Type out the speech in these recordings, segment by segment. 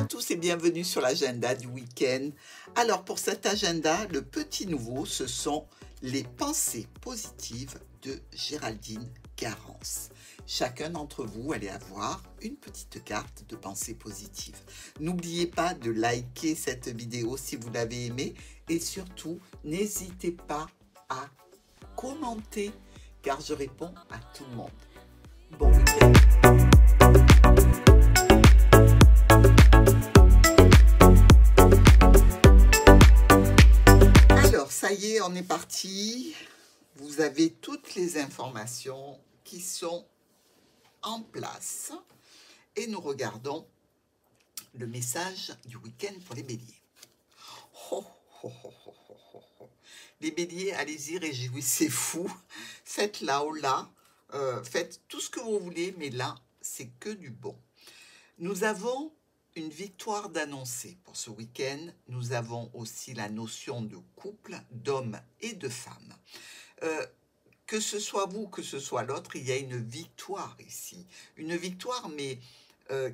tous et bienvenue sur l'agenda du week-end. Alors pour cet agenda, le petit nouveau, ce sont les pensées positives de Géraldine Garance. Chacun d'entre vous allez avoir une petite carte de pensées positives. N'oubliez pas de liker cette vidéo si vous l'avez aimée et surtout n'hésitez pas à commenter car je réponds à tout le monde. Bon week-end. Alors, ça y est, on est parti. Vous avez toutes les informations qui sont en place. Et nous regardons le message du week-end pour les béliers. Oh, oh, oh, oh, oh, oh. Les béliers, allez-y, réjouissez-vous. Faites là ou là. Faites tout ce que vous voulez, mais là, c'est que du bon. Nous avons une victoire d'annoncer pour ce week-end. Nous avons aussi la notion de couple, d'homme et de femme. Que ce soit vous, que ce soit l'autre, il y a une victoire ici. Une victoire, mais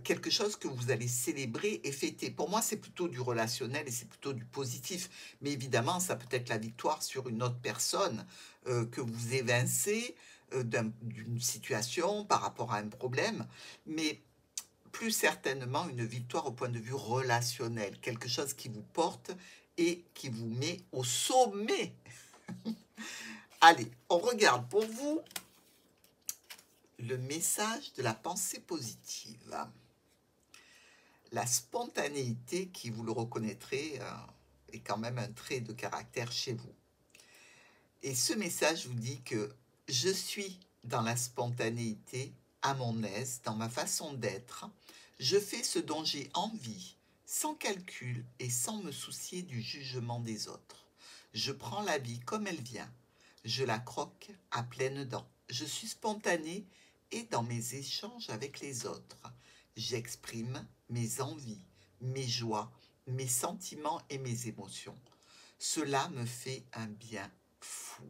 quelque chose que vous allez célébrer et fêter. Pour moi, c'est plutôt du relationnel et c'est plutôt du positif. Mais évidemment, ça peut être la victoire sur une autre personne que vous évincez d'une situation par rapport à un problème. Mais plus certainement une victoire au point de vue relationnel. Quelque chose qui vous porte et qui vous met au sommet. Allez, on regarde pour vous le message de la pensée positive. La spontanéité, qui vous le reconnaîtrez, est quand même un trait de caractère chez vous. Et ce message vous dit que je suis dans la spontanéité, à mon aise, dans ma façon d'être. Je fais ce dont j'ai envie, sans calcul et sans me soucier du jugement des autres. Je prends la vie comme elle vient. Je la croque à pleines dents. Je suis spontanée et dans mes échanges avec les autres. J'exprime mes envies, mes joies, mes sentiments et mes émotions. Cela me fait un bien fou.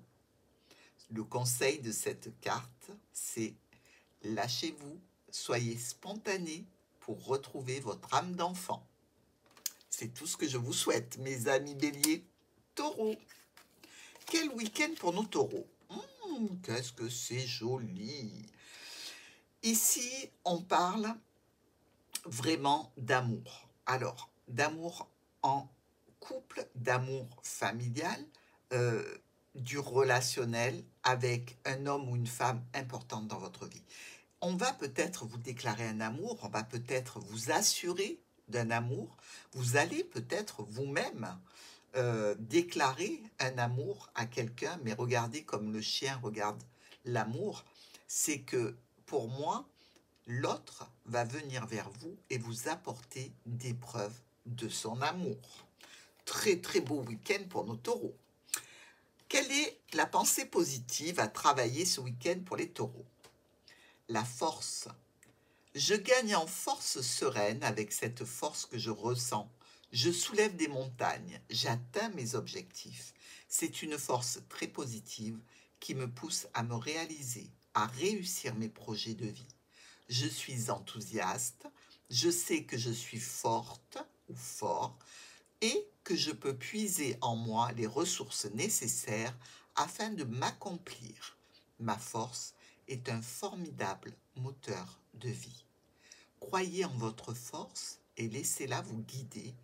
Le conseil de cette carte, c'est lâchez-vous, soyez spontané pour retrouver votre âme d'enfant. C'est tout ce que je vous souhaite, mes amis béliers, taureaux. Quel week-end pour nos taureaux? Qu'est-ce que c'est joli! Ici, on parle vraiment d'amour. Alors, d'amour en couple, d'amour familial, du relationnel avec un homme ou une femme importante dans votre vie. On va peut-être vous déclarer un amour, on va peut-être vous assurer d'un amour, vous allez peut-être vous-même déclarer un amour à quelqu'un, mais regardez comme le chien regarde l'amour, c'est que pour moi, l'autre va venir vers vous et vous apporter des preuves de son amour. Très très beau week-end pour nos taureaux. Quelle est la pensée positive à travailler ce week-end pour les taureaux? La force. Je gagne en force sereine avec cette force que je ressens. Je soulève des montagnes, j'atteins mes objectifs. C'est une force très positive qui me pousse à me réaliser, à réussir mes projets de vie. Je suis enthousiaste, je sais que je suis forte ou fort et que je peux puiser en moi les ressources nécessaires afin de m'accomplir. Ma force est un formidable moteur de vie. Croyez en votre force et laissez-la vous guider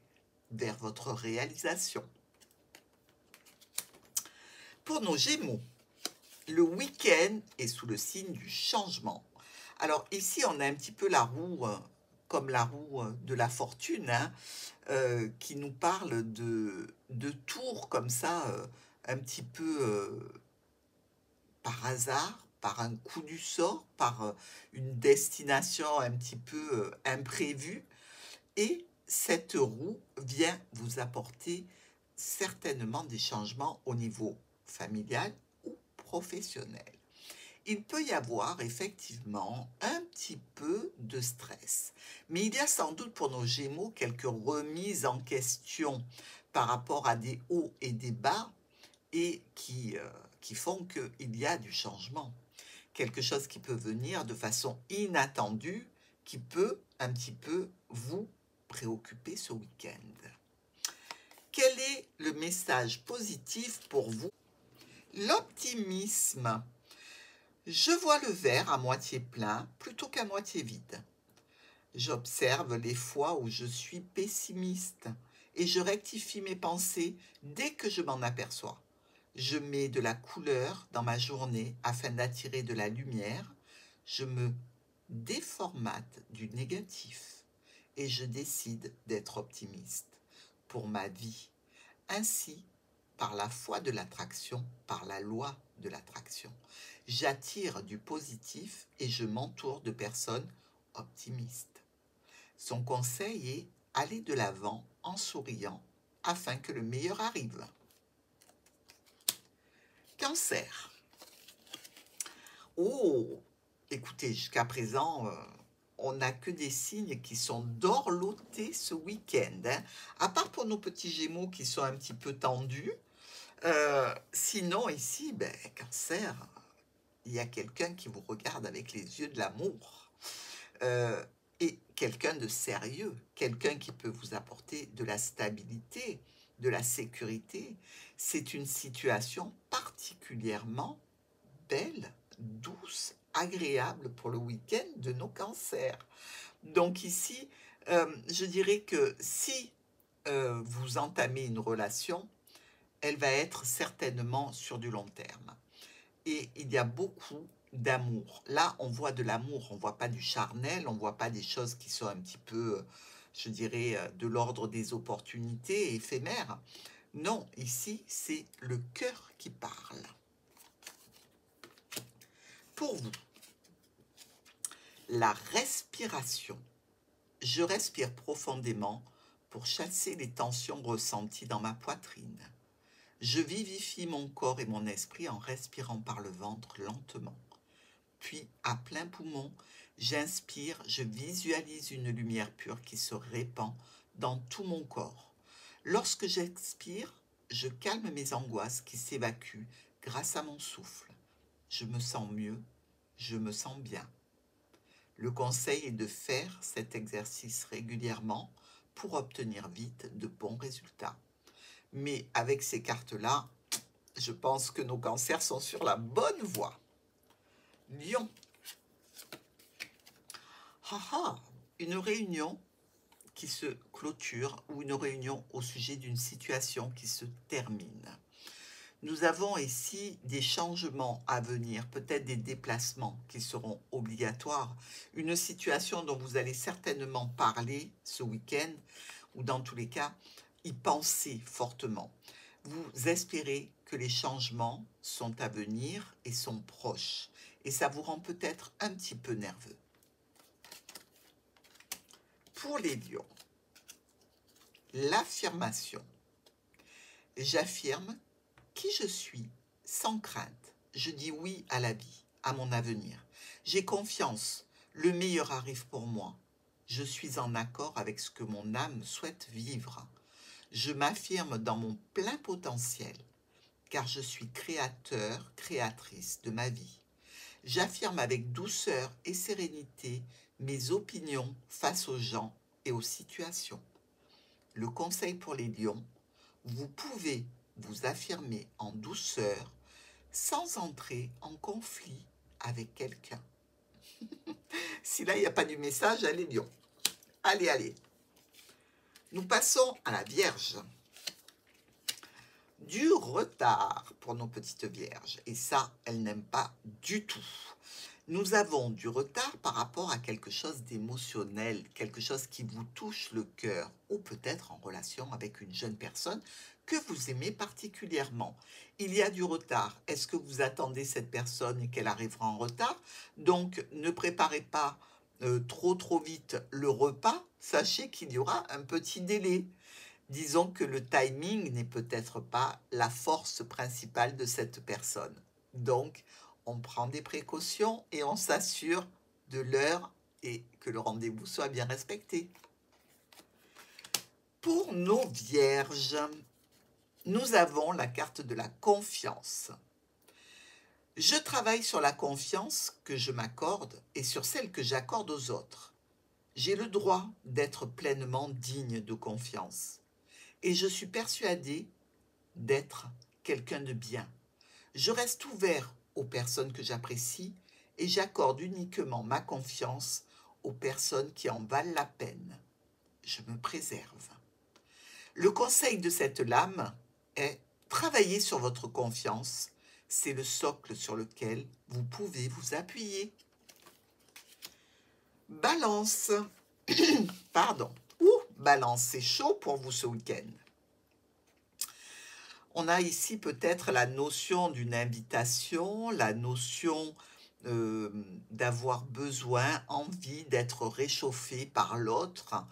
vers votre réalisation. Pour nos Gémeaux, le week-end est sous le signe du changement. Alors ici, on a un petit peu la roue, comme la roue de la fortune, hein, qui nous parle de tours comme ça, un petit peu par hasard, par un coup du sort, par une destination un petit peu imprévue. Et cette roue vient vous apporter certainement des changements au niveau familial ou professionnel. Il peut y avoir effectivement un petit peu de stress, mais il y a sans doute pour nos Gémeaux quelques remises en question par rapport à des hauts et des bas et qui font qu'il y a du changement. Quelque chose qui peut venir de façon inattendue, qui peut un petit peu vous préoccupé ce week-end. Quel est le message positif pour vous? L'optimisme. Je vois le verre à moitié plein plutôt qu'à moitié vide. J'observe les fois où je suis pessimiste et je rectifie mes pensées dès que je m'en aperçois. Je mets de la couleur dans ma journée afin d'attirer de la lumière. Je me déformate du négatif et je décide d'être optimiste pour ma vie. Ainsi, par la foi de l'attraction, par la loi de l'attraction, j'attire du positif et je m'entoure de personnes optimistes. Son conseil est aller de l'avant en souriant afin que le meilleur arrive. Cancer. Oh, écoutez, jusqu'à présent, on n'a que des signes qui sont dorlotés ce week-end. Hein. À part pour nos petits Gémeaux qui sont un petit peu tendus. Sinon, ici, Cancer, il y a quelqu'un qui vous regarde avec les yeux de l'amour. Et quelqu'un de sérieux, quelqu'un qui peut vous apporter de la stabilité, de la sécurité. C'est une situation particulièrement belle, douce, agréable pour le week-end de nos cancers. Donc ici, je dirais que si vous entamez une relation, elle va être certainement sur du long terme. Et il y a beaucoup d'amour. Là, on voit de l'amour, on ne voit pas du charnel, on ne voit pas des choses qui sont un petit peu, je dirais, de l'ordre des opportunités éphémères. Non, ici, c'est le cœur qui parle. Pour vous, la respiration. Je respire profondément pour chasser les tensions ressenties dans ma poitrine. Je vivifie mon corps et mon esprit en respirant par le ventre lentement. Puis, à plein poumon, j'inspire, je visualise une lumière pure qui se répand dans tout mon corps. Lorsque j'expire, je calme mes angoisses qui s'évacuent grâce à mon souffle. Je me sens mieux, je me sens bien. Le conseil est de faire cet exercice régulièrement pour obtenir vite de bons résultats. Mais avec ces cartes-là, je pense que nos cancers sont sur la bonne voie. Lion. Une réunion qui se clôture ou une réunion au sujet d'une situation qui se termine. Nous avons ici des changements à venir, peut-être des déplacements qui seront obligatoires, une situation dont vous allez certainement parler ce week-end, ou dans tous les cas, y penser fortement. Vous espérez que les changements sont à venir et sont proches, et ça vous rend peut-être un petit peu nerveux. Pour les lions, l'affirmation. J'affirme qui je suis, sans crainte. Je dis oui à la vie, à mon avenir. J'ai confiance, le meilleur arrive pour moi. Je suis en accord avec ce que mon âme souhaite vivre. Je m'affirme dans mon plein potentiel, car je suis créateur, créatrice de ma vie. J'affirme avec douceur et sérénité mes opinions face aux gens et aux situations. Le conseil pour les lions, vous pouvez vous affirmer en douceur sans entrer en conflit avec quelqu'un. Si là, il n'y a pas du message, allez lions. Allez, allez. Nous passons à la Vierge. Du retard pour nos petites vierges. Et ça, elles n'aiment pas du tout. Nous avons du retard par rapport à quelque chose d'émotionnel, quelque chose qui vous touche le cœur, ou peut-être en relation avec une jeune personne que vous aimez particulièrement. Il y a du retard. Est-ce que vous attendez cette personne et qu'elle arrivera en retard? Donc, ne préparez pas trop vite le repas. Sachez qu'il y aura un petit délai. Disons que le timing n'est peut-être pas la force principale de cette personne. Donc, on prend des précautions et on s'assure de l'heure et que le rendez-vous soit bien respecté. Pour nos vierges, nous avons la carte de la confiance. Je travaille sur la confiance que je m'accorde et sur celle que j'accorde aux autres. J'ai le droit d'être pleinement digne de confiance. Et je suis persuadée d'être quelqu'un de bien. Je reste ouvert aux personnes que j'apprécie et j'accorde uniquement ma confiance aux personnes qui en valent la peine. Je me préserve. Le conseil de cette lame est travailler sur votre confiance. C'est le socle sur lequel vous pouvez vous appuyer. Balance. Pardon. Balance, c'est chaud pour vous ce week-end. On a ici peut-être la notion d'une invitation, la notion d'avoir besoin, envie d'être réchauffé par l'autre.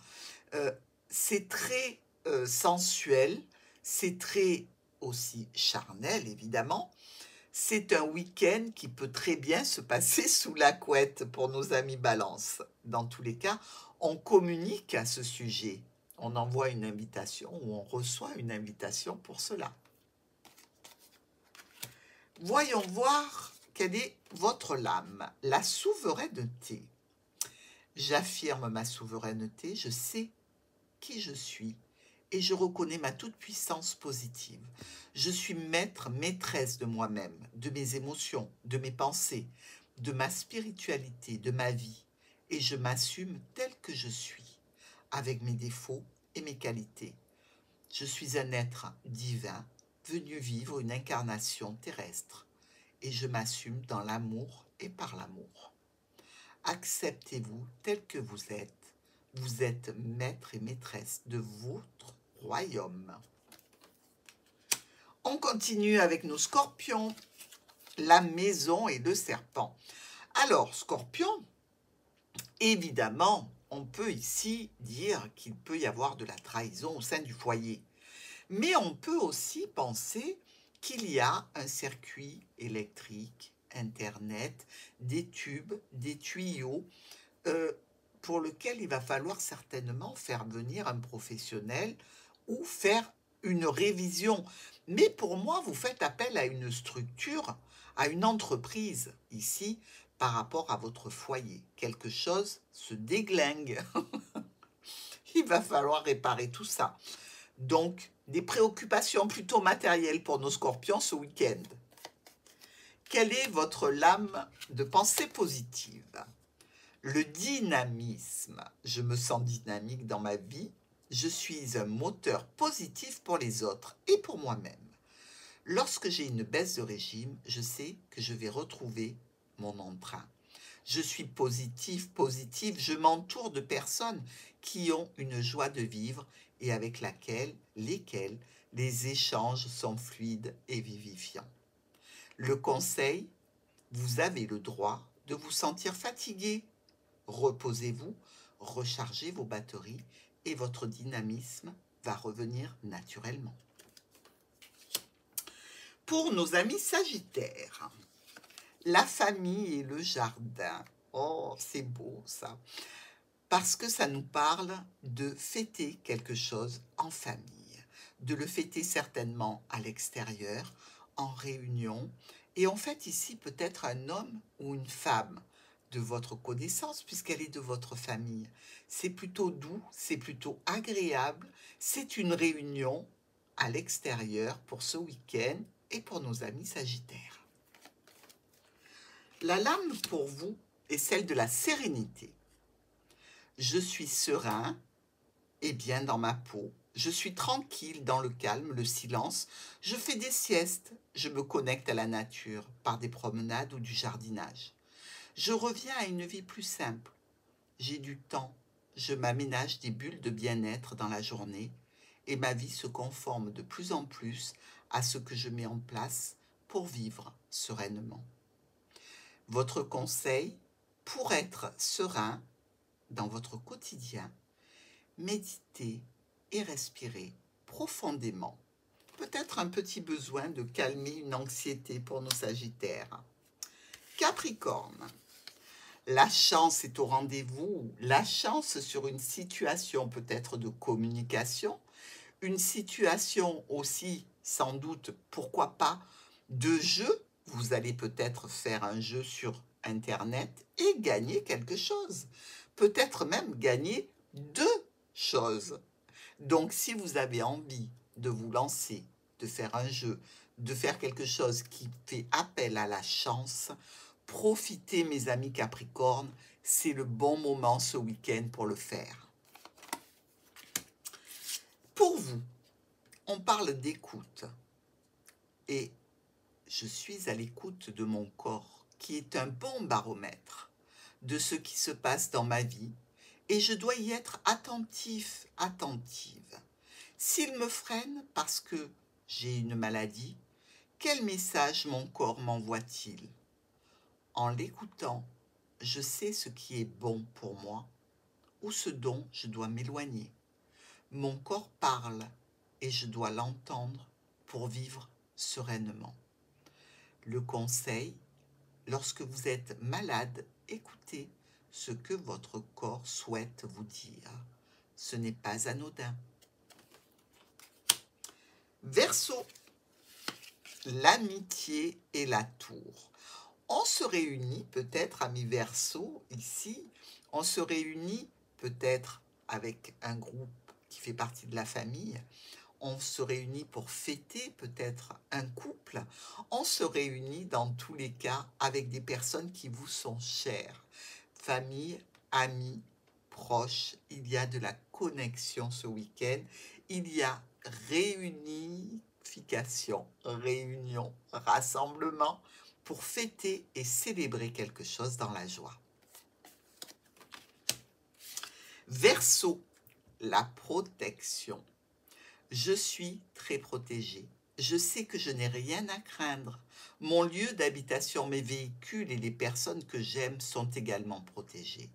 C'est très sensuel, c'est très aussi charnel évidemment. C'est un week-end qui peut très bien se passer sous la couette pour nos amis Balance. Dans tous les cas, on communique à ce sujet. On envoie une invitation ou on reçoit une invitation pour cela. Voyons voir quelle est votre lame. La souveraineté. J'affirme ma souveraineté, je sais qui je suis et je reconnais ma toute-puissance positive. Je suis maître, maîtresse de moi-même, de mes émotions, de mes pensées, de ma spiritualité, de ma vie et je m'assume tel que je suis, avec mes défauts et mes qualités. Je suis un être divin, venu vivre une incarnation terrestre et je m'assume dans l'amour et par l'amour. Acceptez-vous tel que vous êtes maître et maîtresse de votre royaume. On continue avec nos scorpions, la maison et le serpent. Alors, scorpion, évidemment, on peut ici dire qu'il peut y avoir de la trahison au sein du foyer. Mais on peut aussi penser qu'il y a un circuit électrique, Internet, des tubes, des tuyaux, pour lequel il va falloir certainement faire venir un professionnel ou faire une révision. Mais pour moi, vous faites appel à une structure, à une entreprise ici, par rapport à votre foyer. Quelque chose se déglingue. Il va falloir réparer tout ça. Donc, des préoccupations plutôt matérielles pour nos scorpions ce week-end. Quelle est votre lame de pensée positive? Le dynamisme. Je me sens dynamique dans ma vie. Je suis un moteur positif pour les autres et pour moi-même. Lorsque j'ai une baisse de régime, je sais que je vais retrouver mon emprunt. Je suis positive, je m'entoure de personnes qui ont une joie de vivre et avec lesquelles les échanges sont fluides et vivifiants. Le conseil, vous avez le droit de vous sentir fatigué. Reposez-vous, rechargez vos batteries et votre dynamisme va revenir naturellement. Pour nos amis Sagittaires, la famille et le jardin. Oh, c'est beau ça. Parce que ça nous parle de fêter quelque chose en famille. De le fêter certainement à l'extérieur, en réunion. Et on fête ici peut-être un homme ou une femme de votre connaissance, puisqu'elle est de votre famille. C'est plutôt doux, c'est plutôt agréable. C'est une réunion à l'extérieur pour ce week-end et pour nos amis Sagittaires. La lame pour vous est celle de la sérénité. Je suis serein et bien dans ma peau. Je suis tranquille dans le calme, le silence. Je fais des siestes. Je me connecte à la nature par des promenades ou du jardinage. Je reviens à une vie plus simple. J'ai du temps. Je m'aménage des bulles de bien-être dans la journée et ma vie se conforme de plus en plus à ce que je mets en place pour vivre sereinement. Votre conseil, pour être serein dans votre quotidien, méditez et respirez profondément. Peut-être un petit besoin de calmer une anxiété pour nos Sagittaires. Capricorne, la chance est au rendez-vous. La chance sur une situation peut-être de communication, une situation aussi sans doute, pourquoi pas, de jeu. Vous allez peut-être faire un jeu sur Internet et gagner quelque chose. peut-être même gagner 2 choses. Donc, si vous avez envie de vous lancer, de faire un jeu, de faire quelque chose qui fait appel à la chance, profitez, mes amis Capricorne, c'est le bon moment ce week-end pour le faire. Pour vous, on parle d'écoute. Et je suis à l'écoute de mon corps, qui est un bon baromètre de ce qui se passe dans ma vie, et je dois y être attentif, attentive. S'il me freine parce que j'ai une maladie, quel message mon corps m'envoie-t-il? En l'écoutant, je sais ce qui est bon pour moi ou ce dont je dois m'éloigner. Mon corps parle et je dois l'entendre pour vivre sereinement. Le conseil, lorsque vous êtes malade, écoutez ce que votre corps souhaite vous dire. Ce n'est pas anodin. Verseau, l'amitié et la tour. On se réunit peut-être, amis Verseau, ici, on se réunit peut-être avec un groupe qui fait partie de la famille, on se réunit pour fêter peut-être un couple, on se réunit dans tous les cas avec des personnes qui vous sont chères, famille, amis, proches, il y a de la connexion ce week-end, il y a réunification, réunion, rassemblement pour fêter et célébrer quelque chose dans la joie. Verseau, la protection. Je suis très protégée. Je sais que je n'ai rien à craindre. Mon lieu d'habitation, mes véhicules et les personnes que j'aime sont également protégés.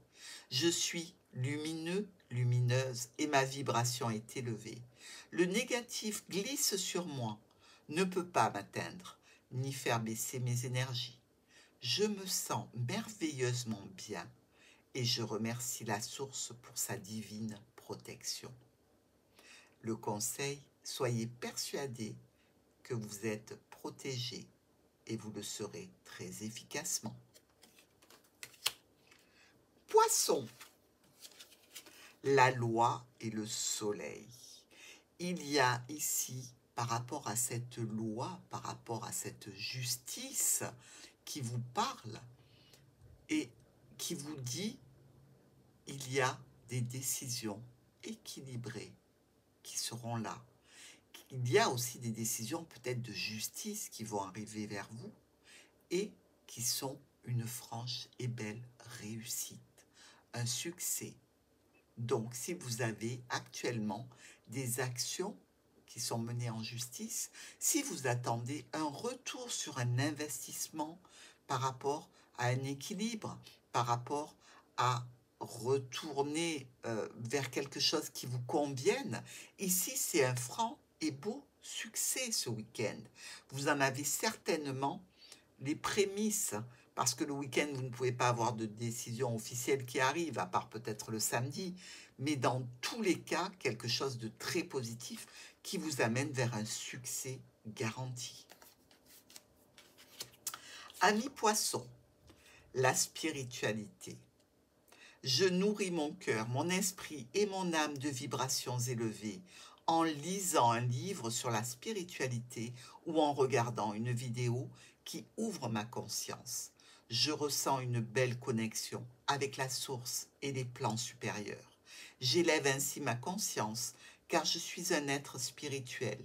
Je suis lumineux, lumineuse et ma vibration est élevée. Le négatif glisse sur moi, ne peut pas m'atteindre, ni faire baisser mes énergies. Je me sens merveilleusement bien et je remercie la source pour sa divine protection. Le conseil, soyez persuadés que vous êtes protégés et vous le serez très efficacement. Poisson, la loi et le soleil. Il y a ici, par rapport à cette loi, par rapport à cette justice qui vous parle et qui vous dit, il y a des décisions équilibrées qui seront là. Il y a aussi des décisions peut-être de justice qui vont arriver vers vous et qui sont une franche et belle réussite, un succès. Donc, si vous avez actuellement des actions qui sont menées en justice, si vous attendez un retour sur un investissement par rapport à un équilibre, par rapport à retourner vers quelque chose qui vous convienne, ici c'est un franc et beau succès ce week-end. Vous en avez certainement les prémices, parce que le week-end, vous ne pouvez pas avoir de décision officielle qui arrive, à part peut-être le samedi, mais dans tous les cas, quelque chose de très positif qui vous amène vers un succès garanti. Amis Poissons, la spiritualité. Je nourris mon cœur, mon esprit et mon âme de vibrations élevées en lisant un livre sur la spiritualité ou en regardant une vidéo qui ouvre ma conscience. Je ressens une belle connexion avec la source et les plans supérieurs. J'élève ainsi ma conscience car je suis un être spirituel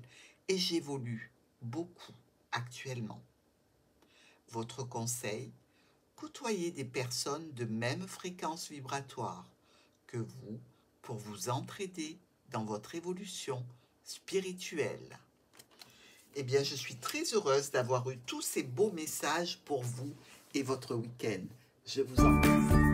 et j'évolue beaucoup actuellement. Votre conseil, côtoyez des personnes de même fréquence vibratoire que vous pour vous entraider dans votre évolution spirituelle. Eh bien, je suis très heureuse d'avoir eu tous ces beaux messages pour vous et votre week-end. Je vous embrasse.